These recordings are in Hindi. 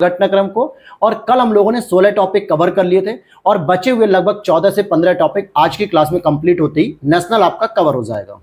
घटनाक्रम को। और कल हम लोगों ने 16 टॉपिक कवर कर लिए थे और बचे हुए लगभग 14 से 15 टॉपिक आज की क्लास में कंप्लीट होते ही नेशनल आपका कवर हो जाएगा।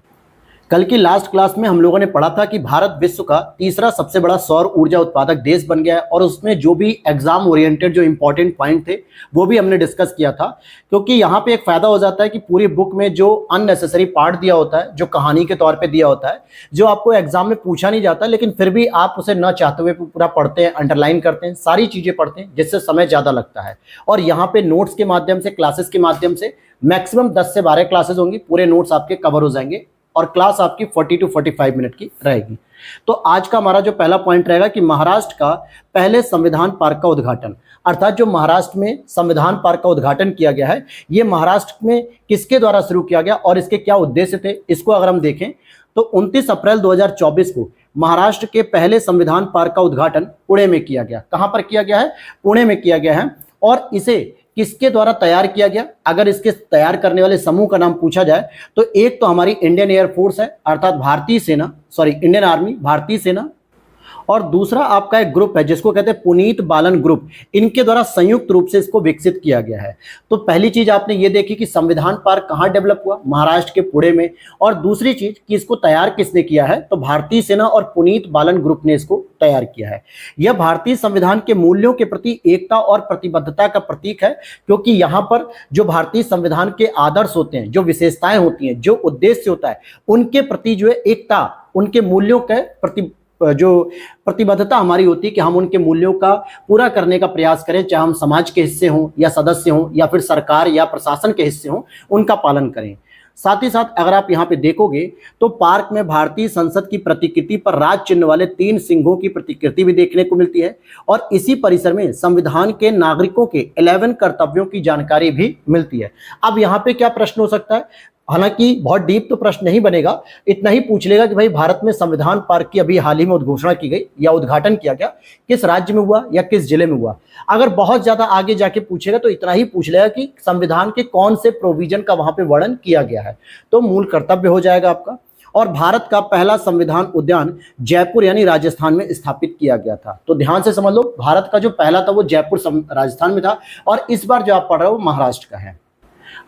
कल की लास्ट क्लास में हम लोगों ने पढ़ा था कि भारत विश्व का तीसरा सबसे बड़ा सौर ऊर्जा उत्पादक देश बन गया है और उसमें जो भी एग्जाम ओरिएंटेड जो इंपॉर्टेंट पॉइंट थे वो भी हमने डिस्कस किया था। क्योंकि यहाँ पे एक फायदा हो जाता है कि पूरी बुक में जो अननेसेसरी पार्ट दिया होता है, जो कहानी के तौर पे दिया होता है, जो आपको एग्जाम में पूछा नहीं जाता लेकिन फिर भी आप उसे न चाहते हुए पूरा पढ़ते हैं, अंडरलाइन करते हैं, सारी चीजें पढ़ते हैं, जिससे समय ज्यादा लगता है। और यहाँ पे नोट्स के माध्यम से, क्लासेस के माध्यम से मैक्सिमम 10 से 12 क्लासेस होंगी, पूरे नोट्स आपके कवर हो जाएंगे और क्लास आपकी 40 to 45 मिनट की रहेगी। तो आज का हमारा जो पहला पॉइंट रहेगा कि महाराष्ट्र का पहले संविधान पार्क का उद्घाटन, अर्थात जो महाराष्ट्र में संविधान पार्क का उद्घाटन किया गया है, ये महाराष्ट्र में किसके द्वारा शुरू किया गया और इसके क्या उद्देश्य थे, इसको अगर हम देखें तो 29 अप्रैल 2024 को महाराष्ट्र के पहले संविधान पार्क का उद्घाटन पुणे में किया गया। कहां पर किया गया है? पुणे में किया गया है। और इसे किसके द्वारा तैयार किया गया? अगर इसके तैयार करने वाले समूह का नाम पूछा जाए तो एक तो हमारी इंडियन एयरफोर्स है, अर्थात भारतीय सेना, इंडियन आर्मी, भारतीय सेना, और दूसरा आपका एक ग्रुप है जिसको कहते हैं पुनीत बालन ग्रुप। इनके द्वारा संयुक्त रूप से इसको विकसित किया गया है। तो पहली चीज आपने ये देखी कि संविधान पार्क कहां डेवलप हुआ? महाराष्ट्र के पुणे में। और दूसरी चीज कि इसको तैयार किसने किया है? तो भारतीय सेना और पुनीत बालन ग्रुप ने इसको तैयार किया है। यह भारतीय संविधान के मूल्यों के प्रति एकता और प्रतिबद्धता का प्रतीक है, क्योंकि यहाँ पर जो भारतीय संविधान के आदर्श होते हैं, जो विशेषताएं होती हैं, जो उद्देश्य होता है, उनके प्रति जो है एकता, उनके मूल्यों के प्रति जो प्रतिबद्धता हमारी होती है कि हम उनके मूल्यों का पूरा करने का प्रयास करें, चाहे हम समाज के हिस्से हों या सदस्य हों या फिर सरकार या प्रशासन के हिस्से हों, उनका पालन करें। साथ ही साथ अगर आप यहाँ पे देखोगे तो पार्क में भारतीय संसद की प्रतिकृति पर राज चिन्ह वाले 3 सिंहों की प्रतिकृति भी देखने को मिलती है और इसी परिसर में संविधान के नागरिकों के 11 कर्तव्यों की जानकारी भी मिलती है। अब यहाँ पे क्या प्रश्न हो सकता है? हालांकि बहुत डीप तो प्रश्न नहीं बनेगा, इतना ही पूछ लेगा कि भाई भारत में संविधान पार्क की अभी हाल ही में उद्घोषणा की गई या उद्घाटन किया गया, किस राज्य में हुआ या किस जिले में हुआ। अगर बहुत ज्यादा आगे जाके पूछेगा तो इतना ही पूछ लेगा कि संविधान के कौन से प्रोविजन का वहां पे वर्णन किया गया है, तो मूल कर्तव्य हो जाएगा आपका। और भारत का पहला संविधान उद्यान जयपुर यानी राजस्थान में स्थापित किया गया था। तो ध्यान से समझ लो, भारत का जो पहला था वो जयपुर राजस्थान में था और इस बार जो आप पढ़ रहे हो महाराष्ट्र का है।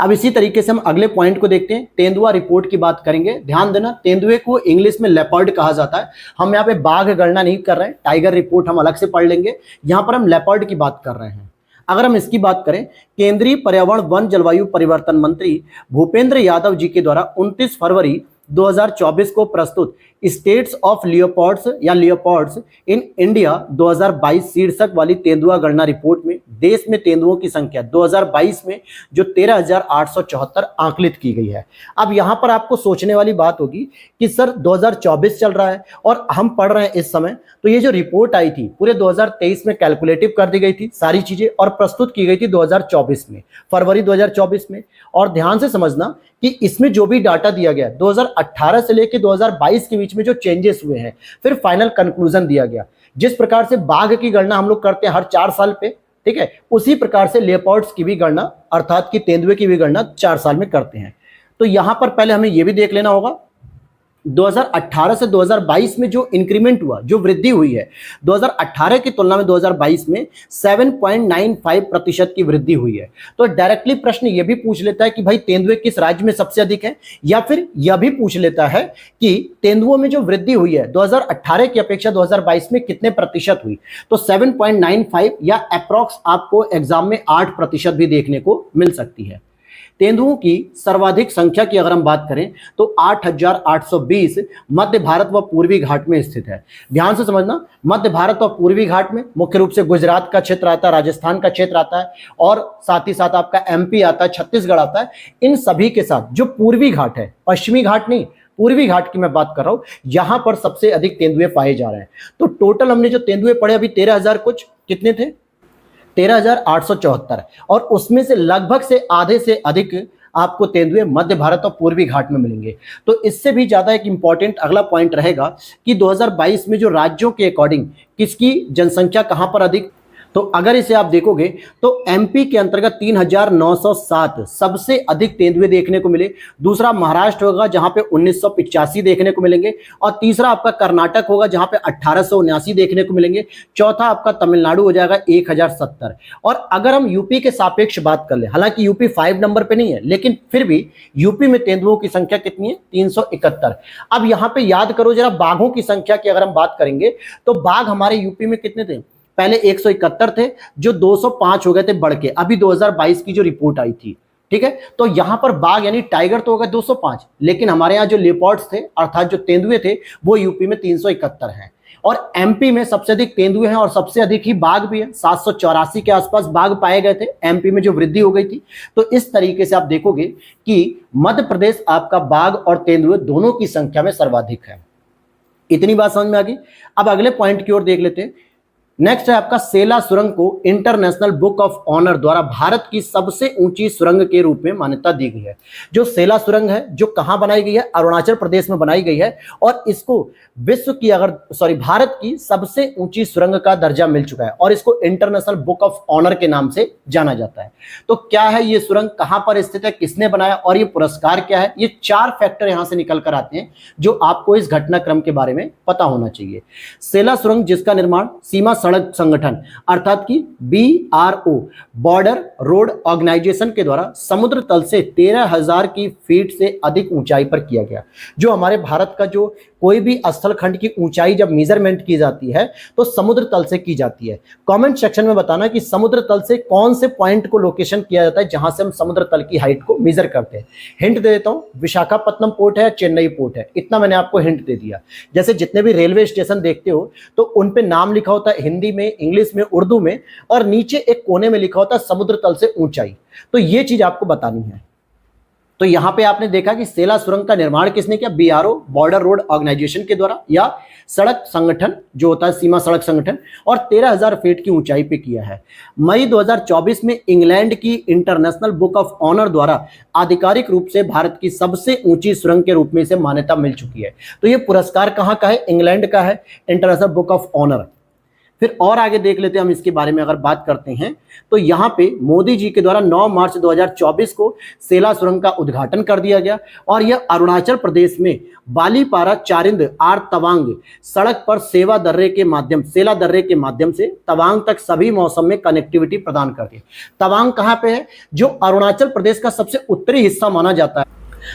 अब इसी तरीके से हम अगले पॉइंट को देखते हैं, तेंदुआ रिपोर्ट की बात करेंगे। ध्यान देना, तेंदुए को इंग्लिश में लेपर्ड कहा जाता है। हम यहाँ पे बाघ गणना नहीं कर रहे हैं, टाइगर रिपोर्ट हम अलग से पढ़ लेंगे। यहाँ पर हम लेपर्ड की बात कर रहे हैं। अगर हम इसकी बात करें, केंद्रीय पर्यावरण वन जलवायु परिवर्तन मंत्री भूपेंद्र यादव जी के द्वारा 29 फरवरी 2024 को प्रस्तुत स्टेट्स ऑफ लियोपार्ड्स या लियोपार्ड्स इन इंडिया 2022 शीर्षक वाली तेंदुआ गणना रिपोर्ट में देश में तेंदुओं की संख्या 2022 में जो 13,874 आंकलित की गई है। अब यहां पर आपको सोचने वाली बात होगी कि सर 2024 चल रहा है और हम पढ़ रहे हैं इस समय, तो ये जो रिपोर्ट आई थी पूरे 2023 में कैलकुलेटिव कर दी गई थी सारी चीजें और प्रस्तुत की गई थी 2024 में, फरवरी 2024 में। और ध्यान से समझना कि इसमें जो भी डाटा दिया गया 2018 से लेकर 2022 के बीच में जो चेंजेस हुए हैं, फिर फाइनल कंक्लूजन दिया गया। जिस प्रकार से बाघ की गणना हम लोग करते हैं हर 4 साल पे, ठीक है, उसी प्रकार से लेपर्ड्स की भी गणना, अर्थात कि तेंदुए की भी गणना 4 साल में करते हैं। तो यहां पर पहले हमें यह भी देख लेना होगा 2018 से 2022 में जो इंक्रीमेंट हुआ, जो वृद्धि हुई है, 2018 की तुलना में 2022 में 7.95% की वृद्धि हुई है। तो डायरेक्टली प्रश्न यह भी पूछ लेता है कि भाई तेंदुए किस राज्य में सबसे अधिक है, या फिर यह भी पूछ लेता है कि तेंदुओं में जो वृद्धि हुई है 2018 की अपेक्षा 2022 में कितने प्रतिशत हुई। तो 7.95 या अप्रॉक्स आपको एग्जाम में 8% भी देखने को मिल सकती है। तेंदुओं की सर्वाधिक संख्या की अगर हम बात करें तो 8,820 मध्य भारत व पूर्वी घाट में स्थित है। ध्यान से समझना, मध्य भारत और पूर्वी घाट में मुख्य रूप से गुजरात का क्षेत्र आता है, राजस्थान का क्षेत्र आता है और साथ ही साथ आपका एमपी आता है, छत्तीसगढ़ आता है। इन सभी के साथ जो पूर्वी घाट है, पश्चिमी घाट नहीं, पूर्वी घाट की मैं बात कर रहा हूं, यहां पर सबसे अधिक तेंदुए पाए जा रहे हैं। तो टोटल हमने जो तेंदुए पढ़े अभी 13,000 कुछ, कितने थे? 13,874, और उसमें से लगभग से आधे से अधिक आपको तेंदुए मध्य भारत और पूर्वी घाट में मिलेंगे। तो इससे भी ज्यादा एक इंपॉर्टेंट अगला पॉइंट रहेगा कि 2022 में जो राज्यों के अकॉर्डिंग किसकी जनसंख्या कहां पर अधिक, तो अगर इसे आप देखोगे तो एमपी के अंतर्गत 3907 सबसे अधिक तेंदुए देखने को मिले। दूसरा महाराष्ट्र होगा जहां पे 1985 देखने को मिलेंगे, और तीसरा आपका कर्नाटक होगा जहां पे 1879 देखने को मिलेंगे। चौथा आपका तमिलनाडु हो जाएगा 1070। और अगर हम यूपी के सापेक्ष बात कर ले, हालांकि यूपी 5 नंबर पे नहीं है, लेकिन फिर भी यूपी में तेंदुओं की संख्या कितनी है? 371। अब यहां पे याद करो जरा, बाघों की संख्या की अगर हम बात करेंगे तो बाघ हमारे यूपी में कितने थे? पहले 171 थे, जो 205 हो गए थे बढ़ के, अभी 2022 की जो रिपोर्ट आई थी। ठीक है, तो यहां पर बाघ यानी टाइगर तो होगा 205, लेकिन हमारे यहां जो लेपर्ड्स थे अर्थात जो तेंदुए थे वो यूपी में 371 हैं। और एमपी में सबसे अधिक तेंदुए हैं और सबसे अधिक ही बाघ भी है, 784 के आसपास बाघ पाए गए थे एमपी में, जो वृद्धि हो गई थी। तो इस तरीके से आप देखोगे कि मध्य प्रदेश आपका बाघ और तेंदुए दोनों की संख्या में सर्वाधिक है। इतनी बात समझ में आ गई। अब अगले पॉइंट की ओर देख लेते हैं। नेक्स्ट है आपका सेला सुरंग को इंटरनेशनल बुक ऑफ ऑनर द्वारा भारत की सबसे ऊंची सुरंग के रूप में मान्यता दी गई है। जो सेला सुरंग है जो कहां बनाई गई है? अरुणाचल प्रदेश में बनाई गई है, और इसको विश्व की भारत की सबसे ऊंची सुरंग का दर्जा मिल चुका है और इसको इंटरनेशनल बुक ऑफ ऑनर के नाम से जाना जाता है। तो क्या है ये सुरंग, कहां पर स्थित है, किसने बनाया और ये पुरस्कार क्या है? ये 4 फैक्टर यहां से निकल कर आते हैं जो आपको इस घटनाक्रम के बारे में पता होना चाहिए। सेला सुरंग जिसका निर्माण सीमा सड़क संगठन अर्थात की BRO बॉर्डर रोड ऑर्गेनाइजेशन के द्वारा समुद्र तल से 13,000 की फीट से अधिक ऊंचाई पर किया गया। जो हमारे भारत का जो कोई भी स्थल खंड की ऊंचाई जब मेजरमेंट की जाती है तो समुद्र तल से की जाती है। कमेंट सेक्शन में बताना कि समुद्र तल से कौन से पॉइंट को लोकेशन किया जाता है जहां से हम समुद्र तल की हाइट को मेजर करते हैं। हिंट दे देता हूं, विशाखापट्टनम पोर्ट है, चेन्नई पोर्ट है, इतना मैंने आपको हिंट दे दिया। जैसे जितने भी रेलवे स्टेशन देखते हो तो उन पे नाम लिखा होता है हिंदी में, इंग्लिश में, उर्दू में, और नीचे एक कोने में लिखा होता है समुद्र तल से ऊंचाई। तो ये चीज आपको बतानी है। तो यहां पे आपने देखा कि सेला सुरंग का निर्माण किसने किया? BRO बॉर्डर रोड ऑर्गेनाइजेशन के द्वारा या सड़क संगठन जो होता है सीमा सड़क संगठन, और 13,000 फीट की ऊंचाई पे किया है। मई 2024 में इंग्लैंड की इंटरनेशनल बुक ऑफ ऑनर द्वारा आधिकारिक रूप से भारत की सबसे ऊंची सुरंग के रूप में इसे मान्यता मिल चुकी है। तो ये पुरस्कार कहां का है? इंग्लैंड का है, इंटरनेशनल बुक ऑफ ऑनर। फिर और आगे देख लेते हैं हम इसके बारे में अगर बात करते हैं तो यहाँ पे मोदी जी के द्वारा 9 मार्च 2024 को सेला सुरंग का उद्घाटन कर दिया गया, और यह अरुणाचल प्रदेश में बालीपारा चारिंद आर तवांग सड़क पर सेला दर्रे के माध्यम से तवांग तक सभी मौसम में कनेक्टिविटी प्रदान करती है। तवांग कहाँ पे है? जो अरुणाचल प्रदेश का सबसे उत्तरी हिस्सा माना जाता है,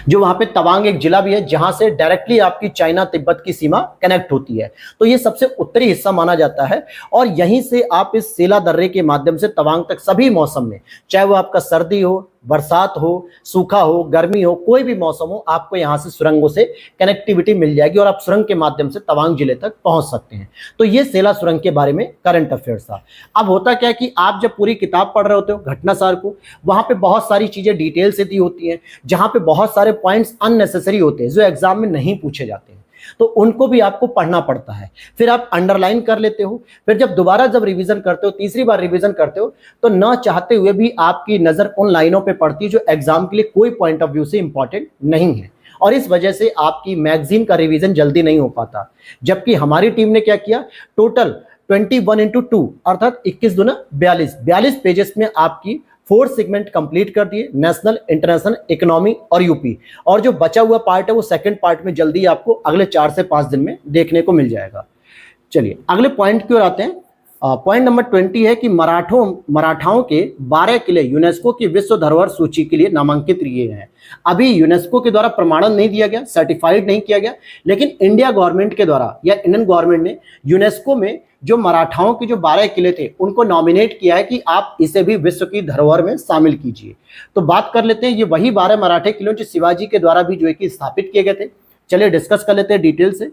जो वहां पे तवांग एक जिला भी है जहां से डायरेक्टली आपकी चाइना तिब्बत की सीमा कनेक्ट होती है। तो ये सबसे उत्तरी हिस्सा माना जाता है, और यहीं से आप इस सेला दर्रे के माध्यम से तवांग तक सभी मौसम में, चाहे वो आपका सर्दी हो, बरसात हो, सूखा हो, गर्मी हो, कोई भी मौसम हो, आपको यहां से सुरंगों से कनेक्टिविटी मिल जाएगी और आप सुरंग के माध्यम से तवांग जिले तक पहुंच सकते हैं। तो ये सेला सुरंग के बारे में करंट अफेयर्स था। अब होता क्या है कि आप जब पूरी किताब पढ़ रहे होते हो घटनासार को, वहां पे बहुत सारी चीजें डिटेल से दी होती हैं, जहां पे बहुत सारे पॉइंट्स अननेसेसरी होते हैं जो एग्जाम में नहीं पूछे जाते हैं, तो उनको भी आपको पढ़ना पड़ता है। फिर आप अंडरलाइन कर लेते हो, फिर जब रिवीजन करते हो, तीसरी बार रिवीजन करते हो, तो न चाहते हुए भी आपकी नजर उन लाइनों पे पड़ती है जो एग्जाम के लिए कोई पॉइंट ऑफ व्यू से इंपॉर्टेंट नहीं है, और इस वजह से आपकी मैगजीन का रिवीजन जल्दी नहीं हो पाता। जबकि हमारी टीम ने क्या किया, टोटल 21x2 अर्थात 21 दूना 42 पेजेस में आपकी 4 सेगमेंट कंप्लीट कर दिए, नेशनल, इंटरनेशनल, इकोनॉमी और यूपी, और जो बचा हुआ पार्ट है वो सेकंड पार्ट में जल्दी आपको अगले 4 से 5 दिन में देखने को मिल जाएगा। चलिए अगले पॉइंट की ओर आते हैं। पॉइंट नंबर 20 है कि मराठाओं के 12 किले यूनेस्को की विश्व धरोहर सूची के लिए नामांकित किए हैं। अभी यूनेस्को के द्वारा प्रमाणन नहीं दिया गया, सर्टिफाइड नहीं किया गया, लेकिन इंडिया गवर्नमेंट के द्वारा या इंडियन गवर्नमेंट ने यूनेस्को में जो मराठाओं के जो 12 किले थे उनको नॉमिनेट किया है कि आप इसे भी विश्व की धरोहर में शामिल कीजिए। तो बात कर लेते हैं, ये वही 12 मराठे किले जो शिवाजी के द्वारा भी जो है कि स्थापित किए गए थे। चलिए डिस्कस कर लेते हैं डिटेल से।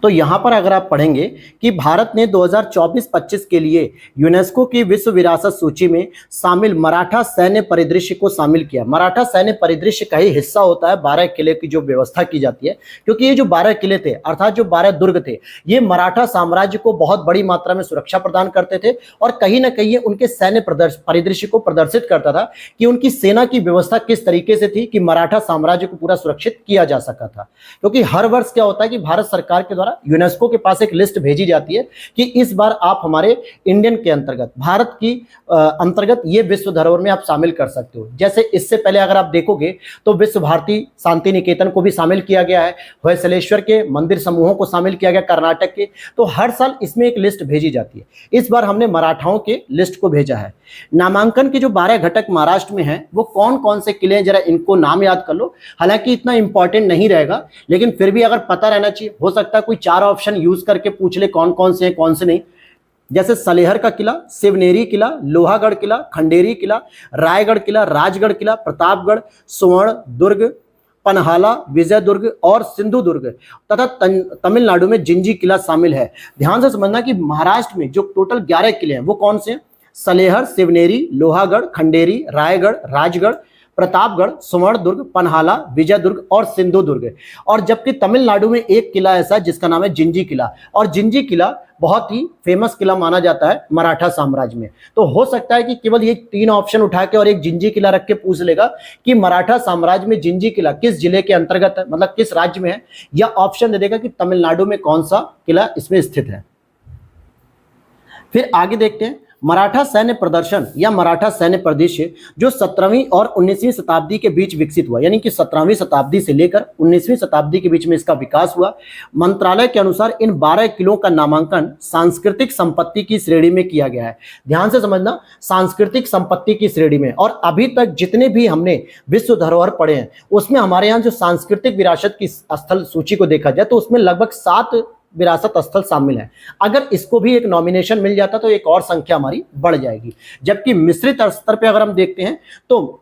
तो यहाँ पर अगर आप पढ़ेंगे कि भारत ने 2024-25 के लिए यूनेस्को की विश्व विरासत सूची में शामिल मराठा सैन्य परिदृश्य को शामिल किया। मराठा सैन्य परिदृश्य का ही हिस्सा होता है 12 किले की जो व्यवस्था की जाती है, क्योंकि ये जो 12 किले थे अर्थात जो 12 दुर्ग थे, ये मराठा साम्राज्य को बहुत बड़ी मात्रा में सुरक्षा प्रदान करते थे, और कहीं ना कहीं उनके सैन्य परिदृश्य को प्रदर्शित करता था कि उनकी सेना की व्यवस्था किस तरीके से थी कि मराठा साम्राज्य को पूरा सुरक्षित किया जा सका था। क्योंकि हर वर्ष क्या होता है कि भारत सरकार के द्वारा द्वारा यूनेस्को के पास एक लिस्ट भेजी जाती है कि इस बार आप हमारे इंडियन के अंतर्गत, भारत की अंतर्गत ये विश्व धरोहर में आप शामिल कर सकते हो। जैसे इससे पहले अगर आप देखोगे तो विश्व भारती शांति निकेतन को भी शामिल किया गया है, होयसलेश्वर के मंदिर समूहों को शामिल किया गया कर्नाटक के। तो हर साल इसमें एक लिस्ट भेजी जाती है। इस बार हमने मराठाओं के लिस्ट को भेजा है। नामांकन के जो 12 घटक महाराष्ट्र में हैं वो कौन कौन से किले हैं, जरा इनको नाम याद कर लो। हालांकि इतना इंपॉर्टेंट नहीं रहेगा, लेकिन फिर भी अगर पता रहना चाहिए। हो सकता है कोई 4 ऑप्शन यूज करके पूछ ले कौन कौन से हैं कौन से नहीं। जैसे सलेहर का किला, शिवनेरी किला, लोहागढ़ किला, खंडेरी किला, रायगढ़ किला, राजगढ़ किला, प्रतापगढ़, स्वर्ण दुर्ग, पनहाला, विजय दुर्ग और सिंधु दुर्ग तथा तमिलनाडु में जिंजी किला शामिल है। ध्यान से समझना कि महाराष्ट्र में जो टोटल 11 किले हैं वो कौन से हैं? सलेहर, शिवनेरी, लोहागढ़, खंडेरी, रायगढ़, राजगढ़, प्रतापगढ़, स्वर्ण दुर्ग, पनहाला, विजय दुर्ग और सिंधु दुर्ग। और जबकि तमिलनाडु में एक किला ऐसा है जिसका नाम है जिंजी किला, और जिंजी किला बहुत ही फेमस किला माना जाता है मराठा साम्राज्य में। तो हो सकता है कि केवल ये 3 ऑप्शन उठा के और एक जिंजी किला रख के पूछ लेगा कि मराठा साम्राज्य में जिंजी किला किस जिले के अंतर्गत है, मतलब किस राज्य में है, या ऑप्शन दे देगा कि तमिलनाडु में कौन सा किला इसमें स्थित है। फिर आगे देखते हैं मराठा सैन्य प्रदर्शन या मराठा सैन्य परिदृश्य जो 17वीं और 19वीं शताब्दी के बीच विकसित हुआ, यानी कि 17वीं शताब्दी से लेकर 19वीं शताब्दी के बीच में इसका विकास हुआ। मंत्रालय के अनुसार इन 12 किलों का नामांकन सांस्कृतिक संपत्ति की श्रेणी में किया गया है। ध्यान से समझना, सांस्कृतिक संपत्ति की श्रेणी में। और अभी तक जितने भी हमने विश्व धरोहर पढ़े हैं उसमें हमारे यहाँ जो सांस्कृतिक विरासत की स्थल सूची को देखा जाए तो उसमें लगभग 7 विरासत स्थल शामिल है। अगर इसको भी एक नॉमिनेशन मिल जाता तो एक और संख्या हमारी बढ़ जाएगी। जबकि मिश्रित स्तर पे अगर हम देखते हैं तो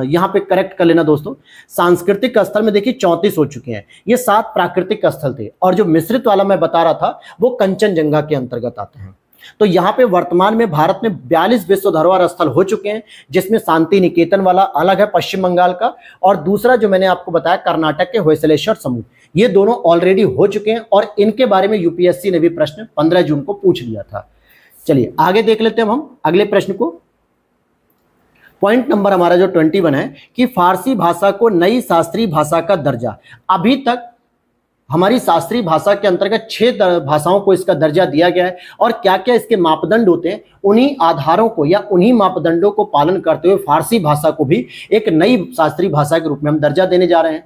यहाँ पे करेक्ट कर लेना दोस्तों, सांस्कृतिक स्थल में देखिए 34 हो चुके हैं। ये 7 प्राकृतिक स्थल थे और जो मिश्रित वाला मैं बता रहा था वो कंचनजंगा के अंतर्गत आते हैं। तो यहाँ पे वर्तमान में भारत में 42 विश्व धरोहर स्थल हो चुके हैं, जिसमें शांति निकेतन वाला अलग है पश्चिम बंगाल का, और दूसरा जो मैंने आपको बताया कर्नाटक के होयसलेश्वर समूह, ये दोनों ऑलरेडी हो चुके हैं और इनके बारे में यूपीएससी ने भी प्रश्न 15 जून को पूछ लिया था। चलिए आगे देख लेते हैं हम अगले प्रश्न को। पॉइंट नंबर हमारा जो 21 है कि फारसी भाषा को नई शास्त्रीय भाषा का दर्जा। अभी तक हमारी शास्त्रीय भाषा के अंतर्गत 6 भाषाओं को इसका दर्जा दिया गया है, और क्या क्या इसके मापदंड होते हैं उन्हीं आधारों को या उन्हीं मापदंडों को पालन करते हुए फारसी भाषा को भी एक नई शास्त्रीय भाषा के रूप में हम दर्जा देने जा रहे हैं।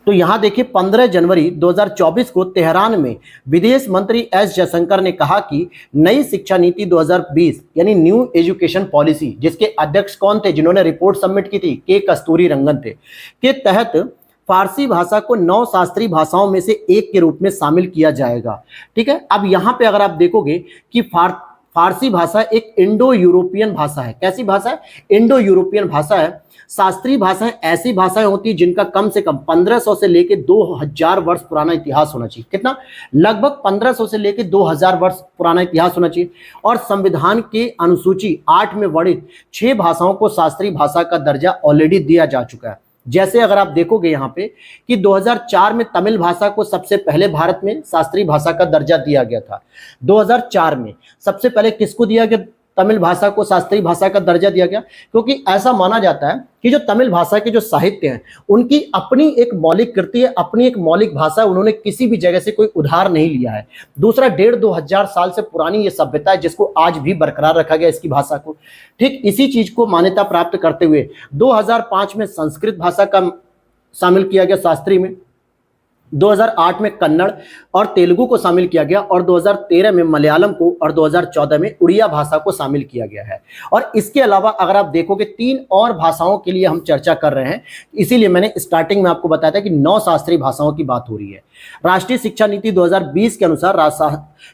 तो यहां देखिए 15 जनवरी 2024 को तेहरान में विदेश मंत्री एस जयशंकर ने कहा कि नई शिक्षा नीति 2020 यानी न्यू एजुकेशन पॉलिसी, जिसके अध्यक्ष कौन थे जिन्होंने रिपोर्ट सबमिट की थी, के कस्तूरी रंगन थे, के तहत फारसी भाषा को 9 शास्त्रीय भाषाओं में से एक के रूप में शामिल किया जाएगा। ठीक है, अब यहाँ पे अगर आप देखोगे कि फारसी भाषा एक इंडो यूरोपियन भाषा है। कैसी भाषा है? इंडो यूरोपियन भाषा है। शास्त्रीय भाषाएं ऐसी भाषाएं होती हैं जिनका कम से कम 1500 से लेकर 2000 वर्ष पुराना इतिहास होना चाहिए। कितना? लगभग 1500 से लेकर 2000 वर्ष पुराना इतिहास होना चाहिए। और संविधान के अनुसूची 8 में वर्णित 6 भाषाओं को शास्त्रीय भाषा का दर्जा ऑलरेडी दिया जा चुका है। जैसे अगर आप देखोगे यहाँ पे कि 2004 में तमिल भाषा को सबसे पहले भारत में शास्त्रीय भाषा का दर्जा दिया गया था। 2004 में सबसे पहले किसको दिया गया? तमिल भाषा को शास्त्रीय भाषा का दर्जा दिया गया, क्योंकि ऐसा माना जाता है कि जो तमिल भाषा के जो साहित्य हैं उनकी अपनी एक मौलिक कृति है, अपनी एक मौलिक भाषा है, उन्होंने किसी भी जगह से कोई उधार नहीं लिया है। दूसरा, 1.5-2 हजार साल से पुरानी ये सभ्यता है जिसको आज भी बरकरार रखा गया इसकी भाषा को। ठीक इसी चीज को मान्यता प्राप्त करते हुए 2005 में संस्कृत भाषा का शामिल किया गया शास्त्रीय में, 2008 में कन्नड़ और तेलुगु को शामिल किया गया, और 2013 में मलयालम को, और 2014 में उड़िया भाषा को शामिल किया गया है। और इसके अलावा अगर आप देखोगे 3 और भाषाओं के लिए हम चर्चा कर रहे हैं, इसीलिए मैंने स्टार्टिंग में आपको बताया था कि 9 शास्त्रीय भाषाओं की बात हो रही है। राष्ट्रीय शिक्षा नीति 2020 के अनुसार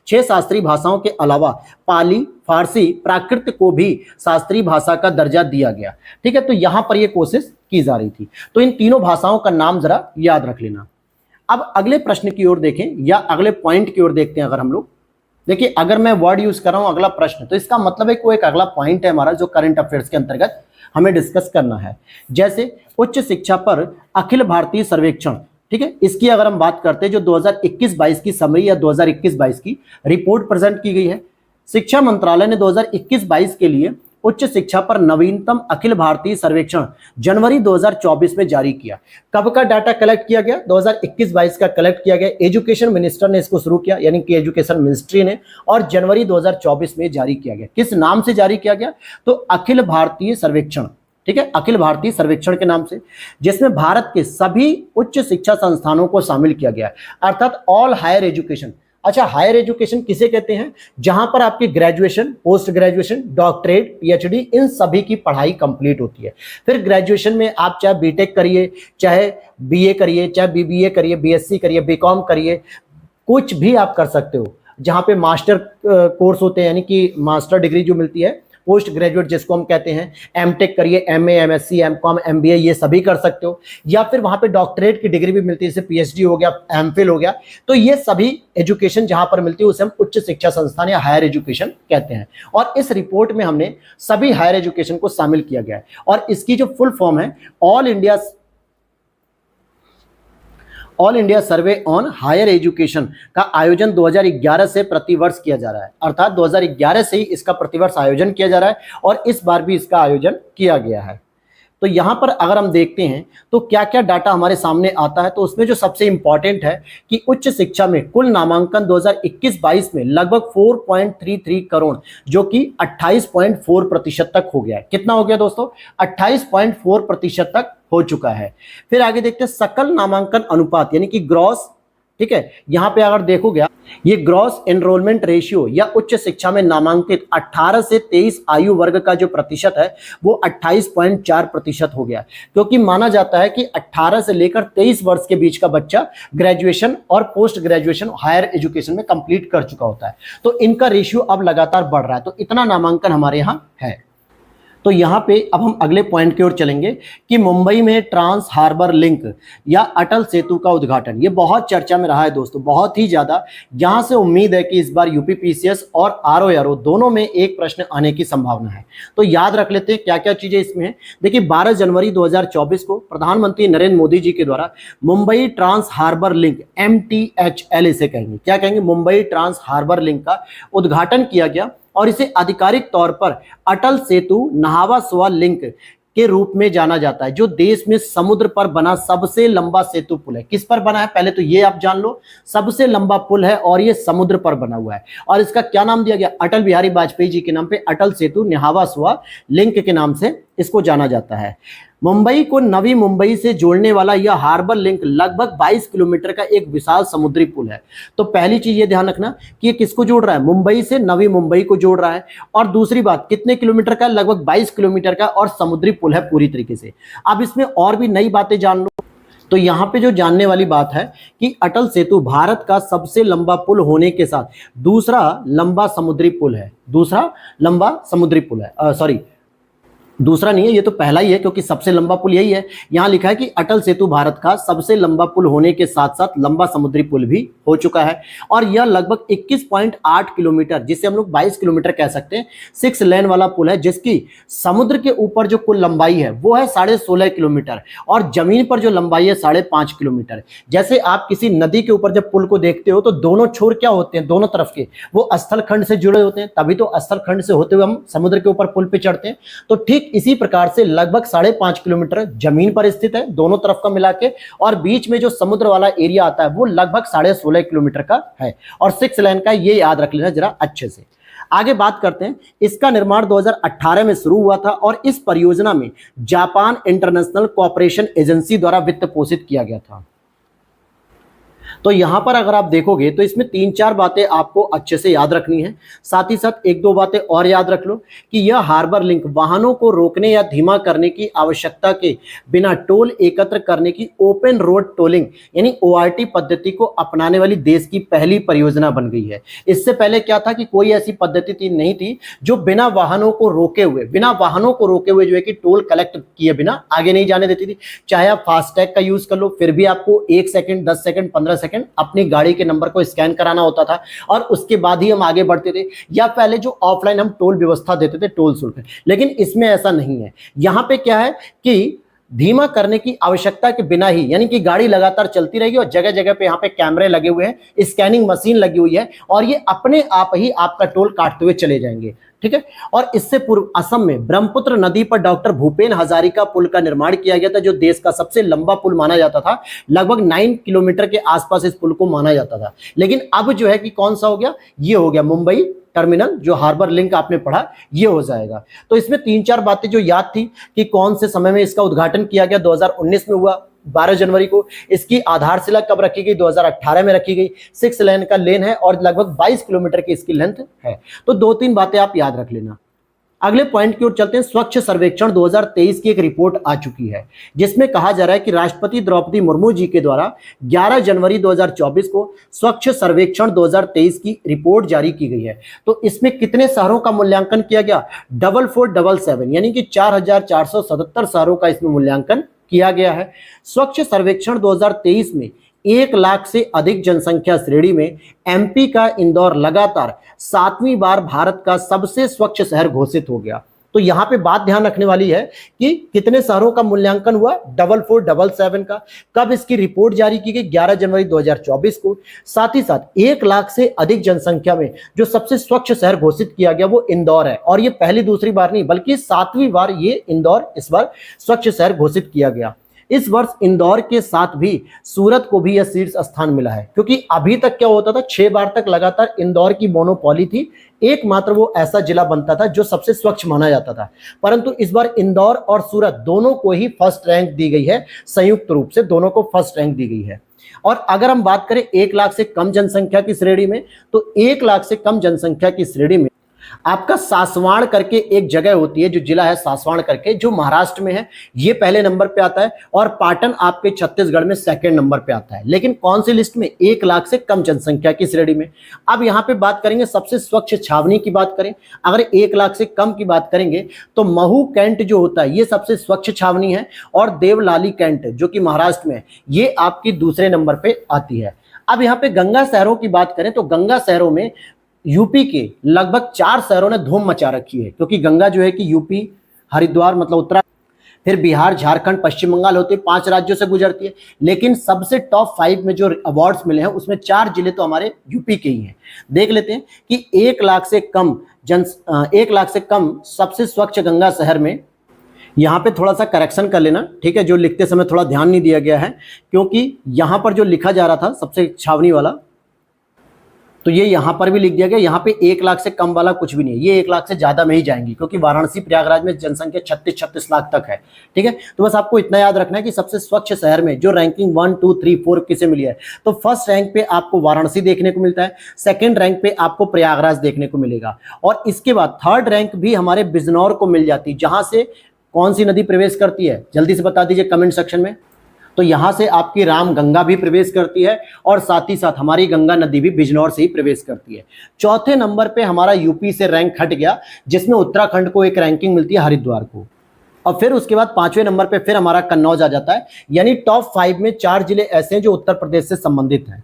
6 शास्त्रीय भाषाओं के अलावा पाली, फारसी, प्राकृत को भी शास्त्रीय भाषा का दर्जा दिया गया। ठीक है, तो यहां पर यह कोशिश की जा रही थी। तो इन तीनों भाषाओं का नाम जरा याद रख लेना। अब अगले प्रश्न की ओर देखें या अगले पॉइंट की ओर देखते हैं। अगर हम लोग देखिए, अगर मैं वर्ड यूज कर रहा हूं अगला प्रश्न, तो इसका मतलब है कि वो एक अगला पॉइंट है हमारा जो करंट अफेयर्स के अंतर्गत हमें डिस्कस करना है। जैसे उच्च शिक्षा पर अखिल भारतीय सर्वेक्षण, ठीक है, इसकी अगर हम बात करते हैं जो 2021-22 की समरी या 2021-22 की रिपोर्ट प्रेजेंट की गई है। शिक्षा मंत्रालय ने 2021-22 के लिए उच्च शिक्षा पर नवीनतम अखिल भारतीय सर्वेक्षण जनवरी 2024 में जारी किया। कब का डाटा कलेक्ट किया गया? 2021-22 का कलेक्ट किया गया। एजुकेशन मिनिस्टर ने इसको शुरू किया, यानी कि एजुकेशन मिनिस्ट्री ने, और जनवरी 2024 में जारी किया गया। किस नाम से जारी किया गया? तो अखिल भारतीय सर्वेक्षण, ठीक है, अखिल भारतीय सर्वेक्षण के नाम से, जिसमें भारत के सभी उच्च शिक्षा संस्थानों को शामिल किया गया है, अर्थात ऑल हायर एजुकेशन। अच्छा, हायर एजुकेशन किसे कहते हैं? जहां पर आपकी graduation, post graduation, doctorate, PhD, इन सभी की पढ़ाई कंप्लीट होती है। फिर ग्रेजुएशन में आप चाहे बीटेक करिए, चाहे बीए करिए, चाहे बीबीए करिए, बीएससी करिए, बीकॉम करिए, कुछ भी आप कर सकते हो। जहां पे मास्टर कोर्स होते हैं, यानी कि मास्टर डिग्री जो मिलती है, पोस्ट ग्रेजुएट जिसको हम कहते हैं, एमटेक करिए, एमए, एमएससी, एमकॉम, एमबीए, ये सभी कर सकते हो। या फिर वहां पे डॉक्टरेट की डिग्री भी मिलती है, जैसे पीएचडी हो गया, एमफिल हो गया। तो ये सभी एजुकेशन जहां पर मिलती है उसे हम उच्च शिक्षा संस्थान या हायर एजुकेशन कहते हैं। और इस रिपोर्ट में हमने सभी हायर एजुकेशन को शामिल किया गया है, और इसकी जो फुल फॉर्म है all India survey on higher education का आयोजन 2011 से प्रतिवर्ष किया जा रहा है। अर्थात 2011 से ही इसका प्रतिवर्ष आयोजन किया जा रहा है, और इस बार भी इसका आयोजन किया गया है। तो यहां पर अगर हम देखते हैं तो क्या क्या डाटा हमारे सामने आता है, तो उसमें जो सबसे इंपॉर्टेंट है कि उच्च शिक्षा में कुल नामांकन 2021-22 में लगभग 4.33 करोड़, जो कि 28.4% तक हो गया है। कितना हो गया दोस्तों? 28.4% तक हो चुका है। फिर आगे देखते हैं सकल नामांकन अनुपात, यानी कि ग्रॉस, ठीक है, यहां पे अगर देखोगे ये ग्रॉस एनरोलमेंट रेशियो या उच्च शिक्षा में नामांकित 18 से 23 आयु वर्ग का जो प्रतिशत है वो 28.4% हो गया, क्योंकि माना जाता है कि 18 से लेकर 23 वर्ष के बीच का बच्चा ग्रेजुएशन और पोस्ट ग्रेजुएशन हायर एजुकेशन में कंप्लीट कर चुका होता है। तो इनका रेशियो अब लगातार बढ़ रहा है, तो इतना नामांकन हमारे यहाँ है। तो यहाँ पे अब हम अगले पॉइंट की ओर चलेंगे कि मुंबई में ट्रांस हार्बर लिंक या अटल सेतु का उद्घाटन, ये बहुत चर्चा में रहा है दोस्तों, बहुत ही ज्यादा। यहाँ से उम्मीद है कि इस बार यूपीपीसीएस और आरओ दोनों में एक प्रश्न आने की संभावना है। तो याद रख लेते हैं क्या क्या चीजें इसमें है। देखिए, 12 जनवरी 2024 को प्रधानमंत्री नरेंद्र मोदी जी के द्वारा Mumbai trans harbour link, MTHL इसे कहेंगे, क्या कहेंगे, मुंबई ट्रांस हार्बर लिंक का उद्घाटन किया गया, और इसे आधिकारिक तौर पर अटल सेतु नहावा सुआ लिंक के रूप में जाना जाता है, जो देश में समुद्र पर बना सबसे लंबा सेतु पुल है। किस पर बना है पहले तो ये आप जान लो, सबसे लंबा पुल है और ये समुद्र पर बना हुआ है, और इसका क्या नाम दिया गया? अटल बिहारी वाजपेयी जी के नाम पे अटल सेतु नहावा सुआ लिंक के नाम से इसको जाना जाता है। मुंबई को नवी मुंबई से जोड़ने वाला यह हार्बर लिंक लगभग 22 किलोमीटर का एक विशाल समुद्री पुल है। तो पहली चीज ये ध्यान रखना कि ये किसको जोड़ रहा है? मुंबई से नवी मुंबई को जोड़ रहा है। और दूसरी बात, कितने किलोमीटर का? लगभग 22 किलोमीटर का, और समुद्री पुल है पूरी तरीके से। अब इसमें और भी नई बातें जान लो। तो यहाँ पे जो जानने वाली बात है कि अटल सेतु भारत का सबसे लंबा पुल होने के साथ दूसरा लंबा समुद्री पुल है। दूसरा लंबा समुद्री पुल है, सॉरी, दूसरा नहीं है, ये तो पहला ही है, क्योंकि सबसे लंबा पुल यही है। यहां लिखा है कि अटल सेतु भारत का सबसे लंबा पुल होने के साथ साथ लंबा समुद्री पुल भी हो चुका है, और यह लगभग 21.8 किलोमीटर, जिसे हम लोग 22 किलोमीटर कह सकते हैं, 6 लेन वाला पुल है, जिसकी समुद्र के ऊपर जो कुल लंबाई है वो है 16.5 किलोमीटर, और जमीन पर जो लंबाई है 5.5 किलोमीटर। जैसे आप किसी नदी के ऊपर जब पुल को देखते हो तो दोनों छोर क्या होते हैं? दोनों तरफ के वो स्थल खंड से जुड़े होते हैं, तभी तो स्थल खंड से होते हुए हम समुद्र के ऊपर पुल पे चढ़ते हैं। तो ठीक इसी प्रकार से लगभग 5.5 किलोमीटर जमीन पर स्थित है दोनों तरफ का मिला के, और बीच में जो समुद्र वाला एरिया आता है वो लगभग 16.5 किलोमीटर का है, और 6 लेन का। ये याद रख लेना जरा अच्छे से। आगे बात करते हैं, इसका निर्माण 2018 में शुरू हुआ था, और इस परियोजना में जापान इंटरनेशनल कोऑपरेशन एजेंसी द्वारा वित्त पोषित किया गया था। तो यहां पर अगर आप देखोगे तो इसमें 3-4 बातें आपको अच्छे से याद रखनी है, साथ ही साथ 1-2 बातें और याद रख लो कि यह हार्बर लिंक वाहनों को रोकने या धीमा करने की आवश्यकता के बिना टोल एकत्र करने की ओपन रोड टोलिंग यानी ORT पद्धति को अपनाने वाली देश की पहली परियोजना बन गई है। इससे पहले क्या था कि कोई ऐसी पद्धति नहीं थी जो बिना वाहनों को रोके हुए जो है कि टोल कलेक्ट किए बिना आगे नहीं जाने देती थी। चाहे आप फास्टैग का यूज कर लो, फिर भी आपको 1 सेकंड, 10 सेकंड, 15 सेकंड अपनी गाड़ी के नंबर को स्कैन कराना होता था, और उसके बाद ही हम आगे बढ़ते थे, या पहले जो ऑफलाइन हम टोल व्यवस्था देते थे, टोल शुल्क। लेकिन इसमें ऐसा नहीं है। यहां पे क्या है कि धीमा करने की आवश्यकता के बिना ही, यानी कि गाड़ी लगातार चलती रहेगी और जगह जगह पे यहाँ पे कैमरे लगे हुए हैं, स्कैनिंग मशीन लगी हुई है और ये अपने आप ही आपका टोल काटते हुए चले जाएंगे। ठीक है। और इससे पूर्व असम में ब्रह्मपुत्र नदी पर डॉक्टर भूपेन हजारिका पुल का निर्माण किया गया था, जो देश का सबसे लंबा पुल माना जाता था। लगभग 9 किलोमीटर के आसपास इस पुल को माना जाता था, लेकिन अब जो है कि कौन सा हो गया, ये हो गया मुंबई टर्मिनल, जो हार्बर लिंक आपने पढ़ा, ये हो जाएगा। तो इसमें 3-4 बातें जो याद थी कि कौन से समय में इसका उद्घाटन किया गया, 2019 में हुआ 12 जनवरी को। इसकी आधारशिला कब रखी गई, 2018 में रखी गई। 6 लेन का लेन है और लगभग 22 किलोमीटर की इसकी लेंथ है। तो 2-3 बातें आप याद रख लेना। अगले पॉइंट की ओर चलते हैं। स्वच्छ सर्वेक्षण 2023 की एक रिपोर्ट आ चुकी है, जिसमें कहा जा रहा है कि राष्ट्रपति द्रौपदी मुर्मू जी के द्वारा 11 जनवरी 2024 को स्वच्छ सर्वेक्षण 2023 की रिपोर्ट जारी की गई है। तो इसमें कितने शहरों का मूल्यांकन किया गया, 4477, यानी कि 4477 शहरों का इसमें मूल्यांकन किया गया है। स्वच्छ सर्वेक्षण 2023 में 1 लाख से अधिक जनसंख्या श्रेणी में एमपी का इंदौर लगातार 7वीं बार भारत का सबसे स्वच्छ शहर घोषित हो गया। तो यहां पे बात ध्यान रखने वाली है कि कितने शहरों का मूल्यांकन हुआ, 4477 का। कब इसकी रिपोर्ट जारी की गई, 11 जनवरी 2024 को। साथ ही साथ 1 लाख से अधिक जनसंख्या में जो सबसे स्वच्छ शहर घोषित किया गया वो इंदौर है, और ये पहली दूसरी बार नहीं बल्कि 7वीं बार ये इंदौर इस बार स्वच्छ शहर घोषित किया गया। इस वर्ष इंदौर के साथ भी सूरत को भी यह शीर्ष स्थान मिला है, क्योंकि अभी तक क्या होता था, 6 बार तक लगातार इंदौर की मोनोपोली थी। एकमात्र वो ऐसा जिला बनता था जो सबसे स्वच्छ माना जाता था, परंतु इस बार इंदौर और सूरत दोनों को ही फर्स्ट रैंक दी गई है, संयुक्त रूप से दोनों को फर्स्ट रैंक दी गई है। और अगर हम बात करें 1 लाख से कम जनसंख्या की श्रेणी में, तो 1 लाख से कम जनसंख्या की श्रेणी में आपका सासवाड़ करके एक जगह होती है, जो जिला है सासवाड़ करके, जो महाराष्ट्र में है, ये पहले नंबर पे आता है। और पाटन आपके छत्तीसगढ़ में सेकंड नंबर पे आता है। लेकिन कौन सी लिस्ट में, 1 लाख से कम जनसंख्या की श्रेणी में। अब यहाँ पे बात करेंगे सबसे स्वच्छ छावनी की बात करें, अगर 1 लाख से कम की बात करेंगे तो महू कैंट जो होता है ये सबसे स्वच्छ छावनी है, और देवलाली कैंट जो कि महाराष्ट्र में है, ये आपकी दूसरे नंबर पे आती है। अब यहाँ पे गंगा शहरों की बात करें तो गंगा शहरों में यूपी के लगभग 4 शहरों ने धूम मचा रखी है, क्योंकि गंगा जो है कि यूपी, हरिद्वार मतलब उत्तराखंड, फिर बिहार, झारखंड, पश्चिम बंगाल होते 5 राज्यों से गुजरती है। लेकिन सबसे टॉप 5 में जो अवार्ड्स मिले हैं उसमें 4 जिले तो हमारे यूपी के ही हैं। देख लेते हैं कि 1 लाख से कम सबसे स्वच्छ गंगा शहर में, यहाँ पे थोड़ा सा करेक्शन कर लेना, ठीक है, जो लिखते समय थोड़ा ध्यान नहीं दिया गया है, क्योंकि यहाँ पर जो लिखा जा रहा था सबसे छावनी वाला, तो ये यहाँ पर भी लिख दिया गया। यहाँ पे 1 लाख से कम वाला कुछ भी नहीं है, ये 1 लाख से ज्यादा में ही जाएंगी, क्योंकि वाराणसी प्रयागराज में जनसंख्या 36 लाख तक है। ठीक है, तो बस आपको इतना याद रखना है कि सबसे स्वच्छ शहर में जो रैंकिंग 1, 2, 3, 4 किसे मिली है, तो फर्स्ट रैंक पे आपको वाराणसी देखने को मिलता है, सेकेंड रैंक पे आपको प्रयागराज देखने को मिलेगा, और इसके बाद थर्ड रैंक भी हमारे बिजनौर को मिल जाती है। जहां से कौन सी नदी प्रवेश करती है, जल्दी से बता दीजिए कमेंट सेक्शन में। तो यहां से आपकी राम गंगा भी प्रवेश करती है, और साथ ही साथ हमारी गंगा नदी भी बिजनौर से ही प्रवेश करती है। चौथे नंबर पे हमारा यूपी से रैंक हट गया, जिसमें उत्तराखंड को एक रैंकिंग मिलती है, हरिद्वार को। और फिर उसके बाद 5वें नंबर पे फिर हमारा कन्नौज आ जाता है। यानी टॉप 5 में 4 जिले ऐसे हैं जो उत्तर प्रदेश से संबंधित हैं।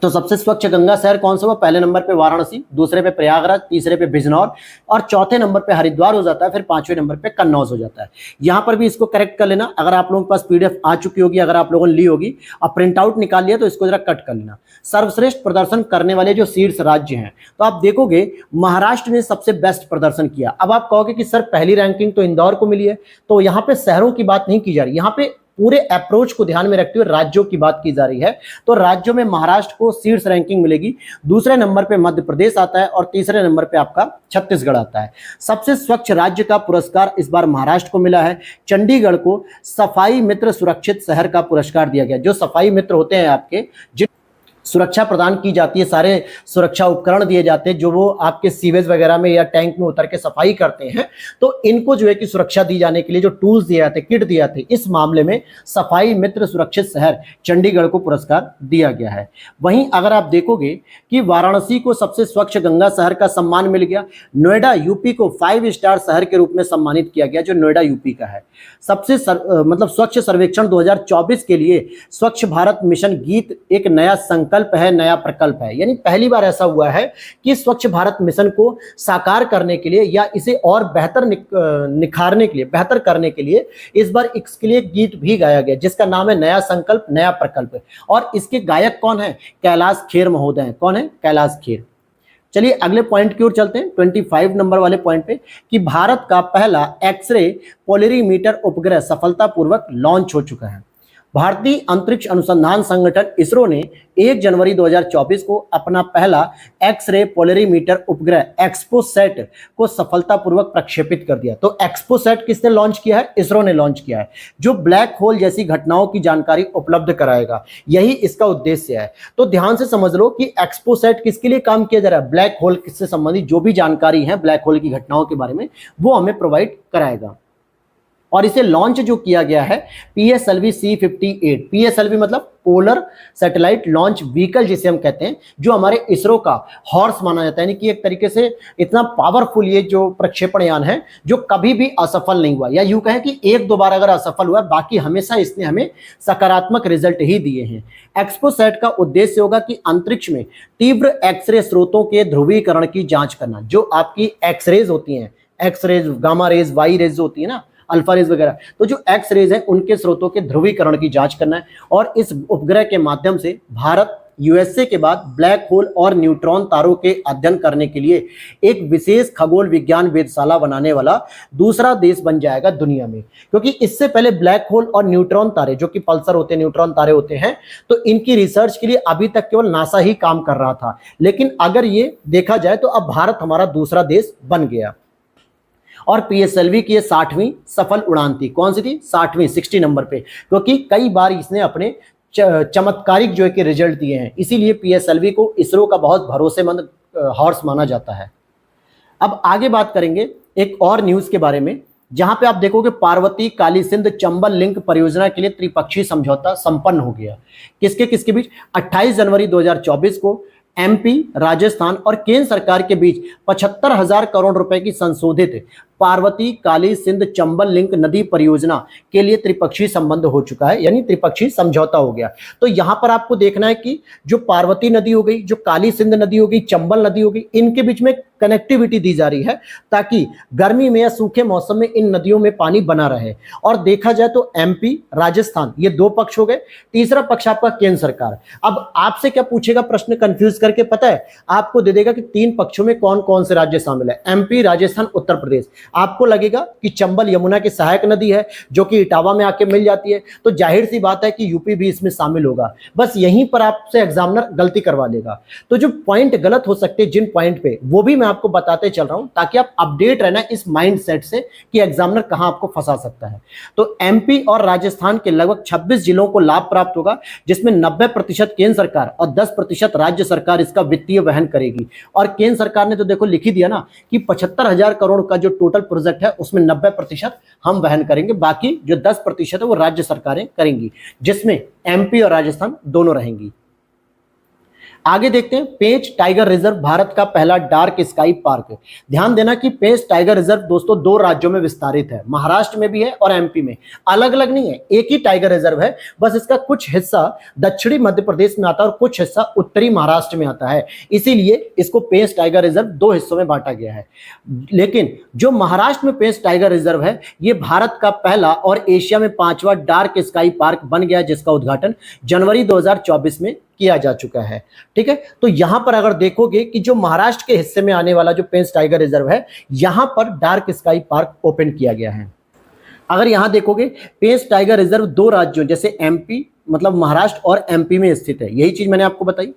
तो सबसे स्वच्छ गंगा शहर कौन सा हुआ, पहले नंबर पे वाराणसी, दूसरे पे प्रयागराज, तीसरे पे बिजनौर, और चौथे नंबर पे हरिद्वार हो जाता है, फिर 5वें नंबर पे कन्नौज हो जाता है। यहां पर भी इसको करेक्ट कर लेना। अगर आप लोगों के पास पीडीएफ आ चुकी होगी, अगर आप लोगों ने ली होगी और प्रिंट आउट निकाल लिया, तो इसको जरा कट कर लेना। सर्वश्रेष्ठ प्रदर्शन करने वाले जो शीर्ष राज्य हैं, तो आप देखोगे महाराष्ट्र ने सबसे बेस्ट प्रदर्शन किया। अब आप कहोगे कि सर पहली रैंकिंग तो इंदौर को मिली है, तो यहाँ पे शहरों की बात नहीं की जा रही, यहाँ पे पूरे अप्रोच को ध्यान में रखते हुए राज्यों की बात की जा रही है। तो राज्यों में महाराष्ट्र को शीर्ष रैंकिंग मिलेगी, दूसरे नंबर पे मध्य प्रदेश आता है, और तीसरे नंबर पे आपका छत्तीसगढ़ आता है। सबसे स्वच्छ राज्य का पुरस्कार इस बार महाराष्ट्र को मिला है। चंडीगढ़ को सफाई मित्र सुरक्षित शहर का पुरस्कार दिया गया। जो सफाई मित्र होते हैं आपके, जिन सुरक्षा प्रदान की जाती है, सारे सुरक्षा उपकरण दिए जाते हैं, जो वो आपके सीवेज वगैरह में या टैंक में उतर के सफाई करते हैं, तो इनको जो है कि सुरक्षा दी जाने के लिए जो टूल्स दिए जाते हैं, किट दिए जाते हैं, इस मामले में सफाई मित्र सुरक्षित शहर चंडीगढ़ को पुरस्कार दिया गया है। वहीं अगर आप देखोगे कि वाराणसी को सबसे स्वच्छ गंगा शहर का सम्मान मिल गया। नोएडा यूपी को 5 स्टार शहर के रूप में सम्मानित किया गया, जो नोएडा यूपी का है। सबसे स्वच्छ सर्वेक्षण 2024 के लिए स्वच्छ भारत मिशन गीत एक नया संकल्प संकल्प है, नया प्रकल्प है। यानी पहली बार ऐसा हुआ है कि स्वच्छ भारत मिशन को साकार करने के लिए या इसे और बेहतर निखारने के लिए, बेहतर करने के लिए इस बार इसके लिए गीत भी गाया गया जिसका नाम है नया संकल्प नया प्रकल्प। और इसके गायक कौन है? कैलाश खेर महोदय हैं। कौन है? कैलाश खेर। चलिए अगले पॉइंट की ओर चलते हैं, 25 नंबर वाले पॉइंट पे, कि भारत का पहला एक्सरे पोलरीमीटर उपग्रह सफलतापूर्वक लॉन्च हो चुका है। भारतीय अंतरिक्ष अनुसंधान संगठन इसरो ने 1 जनवरी 2024 को अपना पहला एक्सरे पोलरीमीटर उपग्रह एक्सपोसैट को सफलतापूर्वक प्रक्षेपित कर दिया। तो एक्सपोसैट किसने लॉन्च किया है? इसरो ने लॉन्च किया है, जो ब्लैक होल जैसी घटनाओं की जानकारी उपलब्ध कराएगा। यही इसका उद्देश्य है। तो ध्यान से समझ लो कि एक्सपोसैट किसके लिए काम किया जा रहा है? ब्लैक होल से संबंधित जो भी जानकारी है ब्लैक होल की घटनाओं के बारे में, वो हमें प्रोवाइड कराएगा। और इसे लॉन्च जो किया गया है PSLV C58, PSLV मतलब पोलर सैटेलाइट लॉन्च व्हीकल जिसे हम कहते हैं, जो हमारे इसरो का हॉर्स माना जाता है। यानी कि एक तरीके से इतना पावरफुल ये जो प्रक्षेपण यान है जो कभी भी असफल नहीं हुआ, या यूं कहें कि एक दो बार अगर असफल हुआ, बाकी हमेशा इसने हमें सकारात्मक रिजल्ट ही दिए हैं। एक्सपोसैट का उद्देश्य होगा कि अंतरिक्ष में तीव्र एक्सरे स्रोतों के ध्रुवीकरण की जांच करना। जो आपकी एक्सरेज होती हैं, x rays, gamma rays, y rays होती है ना, अल्फा रेज वगैरह, तो जो एक्स रेज है उनके स्रोतों के ध्रुवीकरण की जांच करना है। और इस उपग्रह के माध्यम से भारत USA के बाद ब्लैक होल और न्यूट्रॉन तारों के अध्ययन करने के लिए एक विशेष खगोल विज्ञान वेधशाला बनाने वाला दूसरा देश बन जाएगा दुनिया में। क्योंकि इससे पहले ब्लैक होल और न्यूट्रॉन तारे, जो कि पल्सर होते हैं, न्यूट्रॉन तारे होते हैं, तो इनकी रिसर्च के लिए अभी तक केवल नासा ही काम कर रहा था। लेकिन अगर ये देखा जाए तो अब भारत हमारा दूसरा देश बन गया। और PSLV की ये 60वीं सफल उड़ान थी। कौन सी थी? 60वीं, 60 नंबर पे, क्योंकि कई बार इसने अपने चमत्कारिक जो है कि रिजल्ट दिए हैं, इसीलिए PSLV को इसरो का बहुत भरोसेमंद हॉर्स माना जाता है। अब आगे बात करेंगे एक और न्यूज के बारे में, जहां पे आप देखोगे पार्वती काली सिंध चंबल लिंक परियोजना के लिए त्रिपक्षीय समझौता संपन्न हो गया। किसके किसके बीच? 28 जनवरी 2024 को MP, राजस्थान और केंद्र सरकार के बीच 75,000 करोड़ रुपए की संशोधित पार्वती काली सिंध चंबल लिंक नदी परियोजना के लिए त्रिपक्षीय संबंध हो चुका है, यानी त्रिपक्षीय समझौता हो गया। तो यहां पर आपको देखना है कि जो पार्वती नदी हो गई, जो काली सिंध नदी हो गई, चंबल नदी हो गई, इनके बीच में कनेक्टिविटी दी जा रही है ताकि गर्मी में या सूखे मौसम में इन नदियों में पानी बना रहे। और देखा जाए तो MP, राजस्थान, ये दो पक्ष हो गए। तीसरा पक्ष आपका केंद्र सरकार। अब आपसे क्या पूछेगा प्रश्न कंफ्यूज करके? पता है, आपको दे देगा कि 3 पक्षों में कौन कौन से राज्य शामिल है, MP, राजस्थान, उत्तर प्रदेश। आपको लगेगा कि चंबल यमुना की सहायक नदी है जो कि इटावा में आके मिल जाती है, तो जाहिर सी बात है कि यूपी भी इसमें शामिल होगा। बस यहीं पर आपसे एग्जामिनर गलती करवा लेगा। तो जो पॉइंट गलत हो सकते हैं जिन पॉइंट पे, वो भी मैं आपको बताते चल रहा हूं ताकि आप अपडेट रहना इस माइंडसेट से कि एग्जामिनर कहां आपको फंसा सकता है। तो MP और राजस्थान के लगभग 26 जिलों को लाभ प्राप्त होगा, जिसमें 90% केंद्र सरकार और 10% राज्य सरकार इसका वित्तीय वहन करेगी। और केंद्र सरकार ने तो देखो लिख ही दिया ना कि 75,000 करोड़ का जो टोटल प्रोजेक्ट है उसमें 90% हम वहन करेंगे, बाकी जो 10% है वो राज्य सरकारें करेंगी, जिसमें MP और राजस्थान दोनों रहेंगी। आगे देखते हैं पेंच टाइगर रिजर्व, भारत का पहला डार्क स्काई पार्क। ध्यान देना कि पेंच टाइगर रिजर्व दोस्तों 2 राज्यों में विस्तारित है, महाराष्ट्र में भी है और MP में। अलग अलग नहीं है, एक ही टाइगर रिजर्व है, बस इसका कुछ हिस्सा दक्षिणी मध्य प्रदेश में आता है और कुछ हिस्सा उत्तरी महाराष्ट्र में आता है। इसीलिए इसको पेंच टाइगर रिजर्व 2 हिस्सों में बांटा गया है। लेकिन जो महाराष्ट्र में पेंच टाइगर रिजर्व है, ये भारत का पहला और एशिया में 5वां डार्क स्काई पार्क बन गया, जिसका उद्घाटन जनवरी 2024 में किया जा चुका है। ठीक है, तो यहां पर अगर देखोगे कि जो महाराष्ट्र के हिस्से में आने वाला जो पेंच टाइगर रिजर्व है, यहां पर डार्क स्काई पार्क ओपन किया गया है। अगर यहां देखोगे पेंच टाइगर रिजर्व 2 राज्यों जैसे MP मतलब महाराष्ट्र और MP में स्थित है, यही चीज मैंने आपको बताई।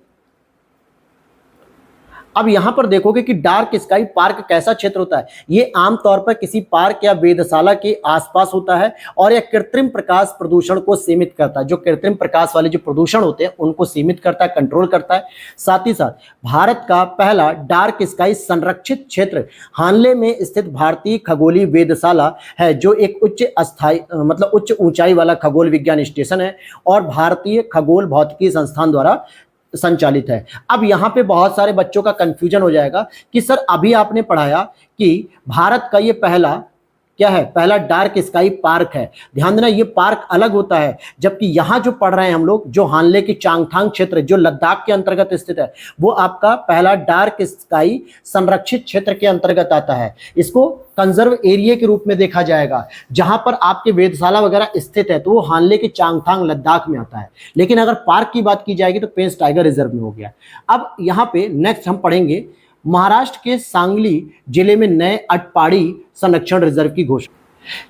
अब यहां पर देखोगे कि डार्क स्काई पार्क कैसा क्षेत्र होता है। ये आमतौर पर किसी पार्क या वेधशाला के आसपास होता है और यह कृत्रिम प्रकाश प्रदूषण को सीमित करता है। जो कृत्रिम प्रकाश वाले जो प्रदूषण होते हैं उनको सीमित करता है, कंट्रोल करता है। साथ ही साथ भारत का पहला डार्क स्काई संरक्षित क्षेत्र हानले में स्थित भारतीय खगोलीय वेधशाला है, जो एक उच्च ऊंचाई वाला खगोल विज्ञान स्टेशन है और भारतीय खगोल भौतिकी संस्थान द्वारा संचालित है। अब यहां पे बहुत सारे बच्चों का कंफ्यूजन हो जाएगा कि सर अभी आपने पढ़ाया कि भारत का ये पहला क्या है, पहला डार्क स्काई पार्क है। ध्यान देना, ये पार्क अलग होता है, जबकि यहाँ जो पढ़ रहे हैं हम लोग, जो हानले की चांगथांग क्षेत्र जो लद्दाख के अंतर्गत स्थित है, वो आपका पहला डार्क स्काई संरक्षित क्षेत्र के अंतर्गत आता है। इसको कंजर्व एरिया के रूप में देखा जाएगा। जहां पर आपके वेधशाला वगैरह स्थित है तो वो हानले के चांगथांग लद्दाख में आता है, लेकिन अगर पार्क की बात की जाएगी तो पेंच टाइगर रिजर्व में हो गया। अब यहाँ पे नेक्स्ट हम पढ़ेंगे महाराष्ट्र के सांगली जिले में नए अटपाड़ी संरक्षण रिजर्व की घोषणा।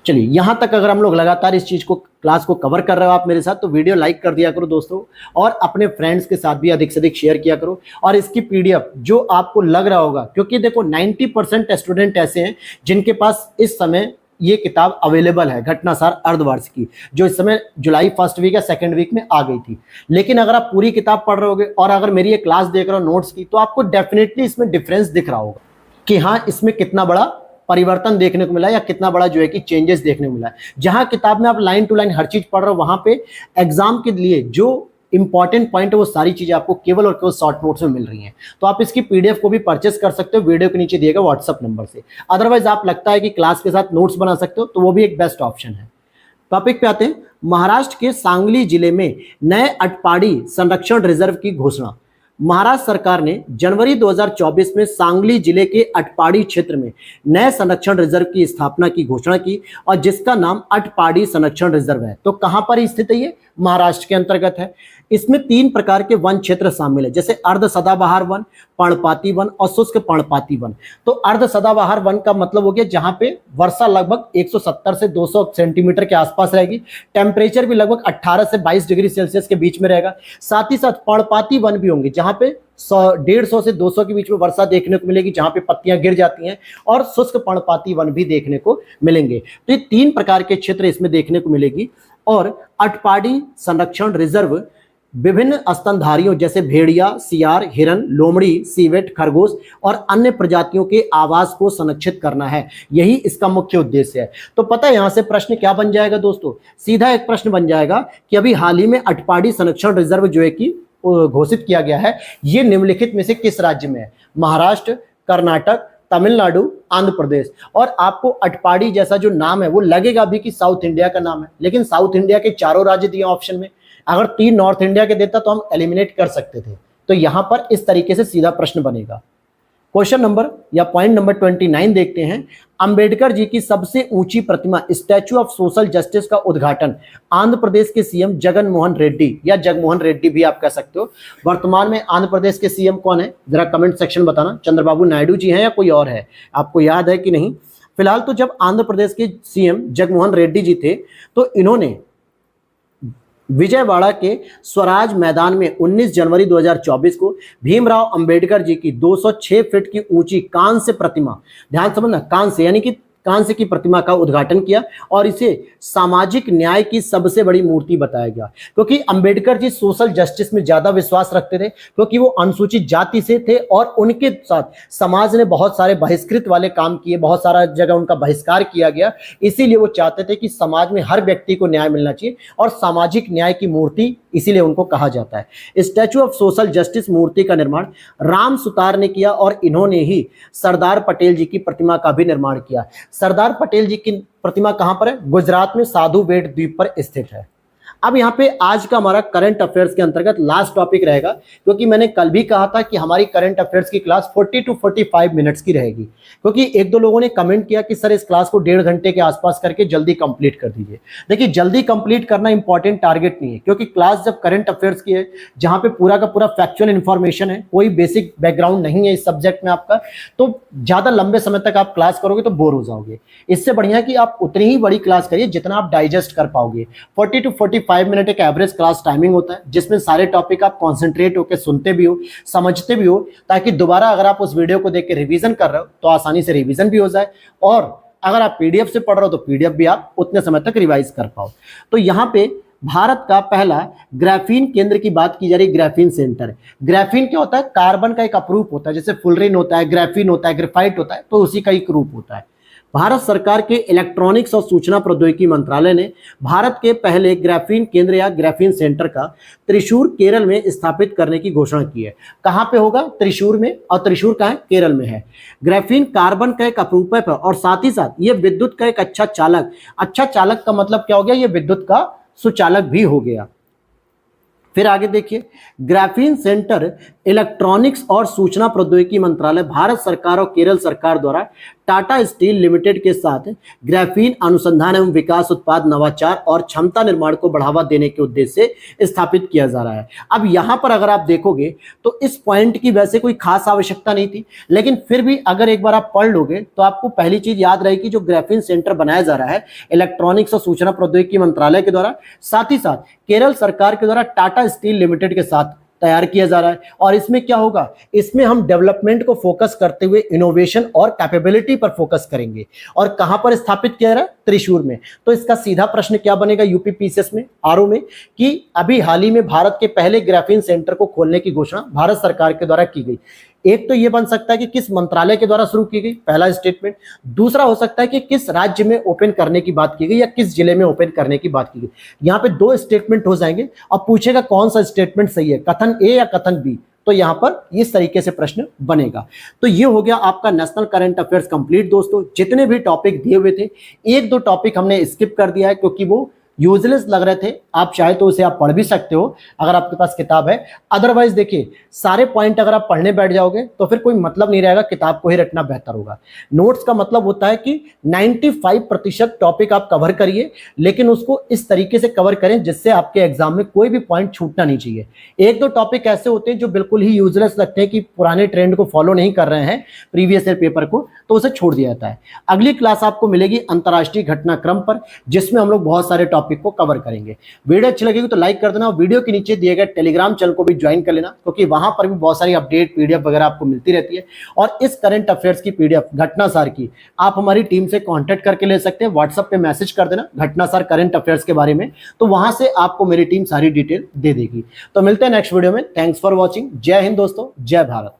चलिए, यहां तक अगर हम लोग लगातार इस चीज को क्लास को कवर कर रहे हो आप मेरे साथ, तो वीडियो लाइक कर दिया करो दोस्तों, और अपने फ्रेंड्स के साथ भी अधिक से अधिक शेयर किया करो। और इसकी पीडीएफ जो आपको लग रहा होगा, क्योंकि देखो 90% स्टूडेंट ऐसे हैं जिनके पास इस समय ये किताब अवेलेबल है, घटनासार अर्धवार्षिकी, जो इस समय जुलाई फर्स्ट वीक या सेकंड वीक में आ गई थी। लेकिन अगर आप पूरी किताब पढ़ रहे होगे और अगर मेरी ये क्लास देख रहे हो नोट्स की, तो आपको डेफिनेटली इसमें डिफरेंस दिख रहा होगा कि हाँ, इसमें कितना बड़ा परिवर्तन देखने को मिला या कितना बड़ा जो है कि चेंजेस देखने को मिला है। जहां किताब में आप लाइन टू लाइन हर चीज पढ़ रहे हो, वहां पे एग्जाम के लिए जो इंपॉर्टेंट पॉइंट है वो सारी चीजें आपको केवल और केवल शॉर्ट नोट्स में मिल रही हैं। तो आप इसकी पीडीएफ को भी परचेस कर सकते हो वीडियो के नीचे दिए गए व्हाट्सएप नंबर से। अदरवाइज आप लगता है कि क्लास के साथ नोट्स बना सकते हो, तो वो भी एक बेस्ट ऑप्शन है। टॉपिक पे आते हैं, महाराष्ट्र के सांगली जिले में नए अटपाड़ी संरक्षण रिजर्व की घोषणा। महाराष्ट्र सरकार ने जनवरी 2024 में सांगली जिले के अटपाड़ी क्षेत्र में नए संरक्षण रिजर्व की स्थापना की घोषणा की, और जिसका नाम अटपाड़ी संरक्षण रिजर्व है। तो कहां पर स्थित है ये? महाराष्ट्र के अंतर्गत है। इसमें 3 प्रकार के वन क्षेत्र शामिल है, जैसे अर्ध सदाबहार वन, पर्णपाती वन और शुष्क पर्णपाती वन। तो अर्ध सदाबहार वन का मतलब हो गया जहां पे वर्षा लगभग 170 से 200 सेंटीमीटर के आसपास रहेगी, टेम्परेचर भी लगभग 18 से 22 डिग्री सेल्सियस के बीच में रहेगा। साथ ही साथ पर्णपाती वन भी होंगे जहां पे 150 से 200 के बीच में वर्षा देखने को मिलेगी, जहां पे पत्तियां गिर जाती हैं, और शुष्क पर्णपाती वन भी देखने को मिलेंगे। तो ये 3 प्रकार के क्षेत्र इसमें देखने को मिलेगी। और अटपाड़ी संरक्षण रिजर्व विभिन्न स्तनधारियों जैसे भेड़िया, सियार, हिरन, लोमड़ी, सीवेट, खरगोश और अन्य प्रजातियों के आवास को संरक्षित करना है। यही इसका मुख्य उद्देश्य है। तो पता है यहां से प्रश्न क्या बन जाएगा दोस्तों? सीधा एक प्रश्न बन जाएगा कि अभी हाल ही में अटपाड़ी संरक्षण रिजर्व जो है कि घोषित किया गया है, ये निम्नलिखित में से किस राज्य में है? महाराष्ट्र, कर्नाटक, तमिलनाडु, आंध्र प्रदेश। और आपको अटपाड़ी जैसा जो नाम है वो लगेगा भी कि साउथ इंडिया का नाम है, लेकिन साउथ इंडिया के 4 राज्य दिए ऑप्शन में। अगर 3 नॉर्थ इंडिया के देता तो हम एलिमिनेट कर सकते थे। तो यहां पर इस तरीके से सीधा प्रश्न बनेगा। क्वेश्चन नंबर या पॉइंट नंबर 29 देखते हैं। अंबेडकर जी की सबसे ऊंची प्रतिमा स्टैचू ऑफ सोशल जस्टिस का उद्घाटन आंध्र प्रदेश के सीएम जगन मोहन रेड्डी या जगमोहन रेड्डी भी आप कह सकते हो। वर्तमान में आंध्र प्रदेश के सीएम कौन है? जरा कमेंट सेक्शन बताना। चंद्रबाबू नायडू जी हैं या कोई और है? आपको याद है कि नहीं? फिलहाल तो जब आंध्र प्रदेश के सीएम जगमोहन रेड्डी जी थे तो इन्होंने विजयवाड़ा के स्वराज मैदान में 19 जनवरी 2024 को भीमराव अंबेडकर जी की 206 फीट की ऊंची कांस्य प्रतिमा, ध्यान समझना, कांस्य यानी कि कांस्य की प्रतिमा का उद्घाटन किया, और इसे सामाजिक न्याय की सबसे बड़ी मूर्ति बताया गया। क्योंकि अंबेडकर जी सोशल जस्टिस में ज्यादा विश्वास रखते थे, क्योंकि वो अनुसूचित जाति से थे और उनके साथ समाज ने बहुत सारे बहिष्कृत वाले काम किए, बहुत सारा जगह उनका बहिष्कार किया गया। इसीलिए वो चाहते थे कि समाज में हर व्यक्ति को न्याय मिलना चाहिए, और सामाजिक न्याय की मूर्ति इसीलिए उनको कहा जाता है। स्टैचू ऑफ सोशल जस्टिस मूर्ति का निर्माण राम सुतार ने किया, और इन्होंने ही सरदार पटेल जी की प्रतिमा का भी निर्माण किया। सरदार पटेल जी की प्रतिमा कहां पर है? गुजरात में साधु बेट द्वीप पर स्थित है। अब यहाँ पे आज का हमारा करंट अफेयर्स के अंतर्गत लास्ट टॉपिक रहेगा, क्योंकि मैंने कल भी कहा था कि हमारी करंट अफेयर्स की क्लास 40 to 45 मिनट्स की रहेगी, क्योंकि 1-2 लोगों ने कमेंट किया कि सर इस क्लास को 1.5 घंटे के आसपास करके जल्दी कंप्लीट कर दीजिए। देखिए, जल्दी कंप्लीट करना इंपॉर्टेंट टारगेट नहीं है, क्योंकि क्लास जब करंट अफेयर्स की है, जहां पे पूरा का पूरा फैक्चुअल इन्फॉर्मेशन है, कोई बेसिक बैकग्राउंड नहीं है इस सब्जेक्ट में आपका, तो ज्यादा लंबे समय तक आप क्लास करोगे तो बोर हो जाओगे। इससे बढ़िया कि आप उतनी ही बड़ी क्लास करिए जितना आप डाइजेस्ट कर पाओगे। 40 to 45 मिनट एक एवरेज क्लास टाइमिंग होता है, जिसमें सारे टॉपिक आप कॉन्सेंट्रेट होकर सुनते भी हो, समझते भी हो, ताकि दोबारा अगर आप उस वीडियो को देख के रिवीजन कर रहे हो तो आसानी से रिवीजन भी हो जाए, और अगर आप पीडीएफ से पढ़ रहे हो तो पीडीएफ भी आप उतने समय तक रिवाइज कर पाओ। तो यहाँ पे भारत का पहला ग्राफीन केंद्र की बात की जा रही, ग्राफीन सेंटर। ग्राफीन क्या होता है? कार्बन का एक अपरूप होता है, जैसे फुलरिन होता है, ग्राफीन होता है, ग्रेफाइट होता है, तो उसी का एक रूप होता है। भारत सरकार के इलेक्ट्रॉनिक्स और सूचना प्रौद्योगिकी मंत्रालय ने भारत के पहले ग्राफीन केंद्र या ग्राफीन सेंटर का त्रिशूर केरल में स्थापित करने की घोषणा की है। कहां पे होगा? त्रिशूर में। और त्रिशूर कहां है? केरल में है। ग्राफीन कार्बन का एक अपरूपक है और साथ ही साथ ये विद्युत का एक अच्छा चालक का मतलब क्या हो गया? ये विद्युत का सुचालक भी हो गया। फिर आगे देखिए, ग्राफीन सेंटर इलेक्ट्रॉनिक्स और सूचना प्रौद्योगिकी मंत्रालय भारत सरकार और केरल सरकार द्वारा टाटा स्टील लिमिटेड के साथ ग्राफीन अनुसंधान एवं विकास, उत्पाद नवाचार और क्षमता निर्माण को बढ़ावा देने के उद्देश्य से स्थापित किया जा रहा है। अब यहां पर अगर आप देखोगे तो इस पॉइंट की वैसे कोई खास आवश्यकता नहीं थी, लेकिन फिर भी अगर एक बार आप पढ़ लोगे तो आपको पहली चीज याद रहेगी, जो ग्राफीन सेंटर बनाया जा रहा है इलेक्ट्रॉनिक्स और सूचना प्रौद्योगिकी मंत्रालय के द्वारा, साथ ही साथ केरल सरकार के द्वारा टाटा स्टील लिमिटेड के साथ तैयार किया जा रहा है। और इसमें क्या होगा? इसमें हम डेवलपमेंट को फोकस करते हुए इनोवेशन और कैपेबिलिटी पर फोकस करेंगे। और कहां पर स्थापित किया जा रहा है? त्रिशूर में। तो इसका सीधा प्रश्न क्या बनेगा यूपी पीसीएस में, आरओ में, कि अभी हाल ही में भारत के पहले ग्राफीन सेंटर को खोलने की घोषणा भारत सरकार के द्वारा की गई। एक तो ये बन सकता है कि किस मंत्रालय के द्वारा शुरू की गई, पहला स्टेटमेंट। दूसरा हो सकता है कि किस राज्य में ओपन करने की बात की गई या किस जिले में ओपन करने की बात की गई। यहाँ पे दो स्टेटमेंट हो जाएंगे। अब पूछेगा कौन सा स्टेटमेंट सही है, कथन ए या कथन बी। तो यहां पर इस तरीके से प्रश्न बनेगा। तो ये हो गया आपका नेशनल करंट अफेयर्स कंप्लीट दोस्तों। जितने भी टॉपिक दिए हुए थे, एक दो टॉपिक हमने स्किप कर दिया है क्योंकि वो यूजलेस लग रहे थे। आप चाहे तो उसे आप पढ़ भी सकते हो अगर आपके पास किताब है। अदरवाइज देखिए, सारे पॉइंट अगर आप पढ़ने बैठ जाओगे तो फिर कोई मतलब नहीं रहेगा, किताब को ही रटना बेहतर होगा। नोट्स का मतलब होता है कि 95% टॉपिक आप कवर करिए, लेकिन उसको इस तरीके से कवर करें जिससे आपके एग्जाम में कोई भी पॉइंट छूटना नहीं चाहिए। एक दो टॉपिक ऐसे होते हैं जो बिल्कुल ही यूजलेस लगते हैं कि पुराने ट्रेंड को फॉलो नहीं कर रहे हैं प्रीवियस ईयर पेपर को, तो उसे छोड़ दिया जाता है। अगली क्लास आपको मिलेगी अंतर्राष्ट्रीय घटनाक्रम पर, जिसमें हम लोग बहुत सारे टॉपिक को कवर करेंगे। वीडियो अच्छी लगेगी तो लाइक कर देना और वीडियो के नीचे दिए गए टेलीग्राम चैनल को भी ज्वाइन कर लेना, क्योंकि वहां पर भी बहुत सारी अपडेट पीडीएफ वगैरह आपको मिलती रहती है। और इस करंट अफेयर्स की पीडीएफ घटनासार की आप हमारी टीम से कांटेक्ट करके ले सकते हैं। व्हाट्सएप पे मैसेज कर देना घटनासार करंट अफेयर्स के बारे में, तो वहां से आपको मेरी टीम सारी डिटेल दे देगी। तो मिलते हैं नेक्स्ट वीडियो में। Thanks for watching. जय हिंद दोस्तों, जय भारत।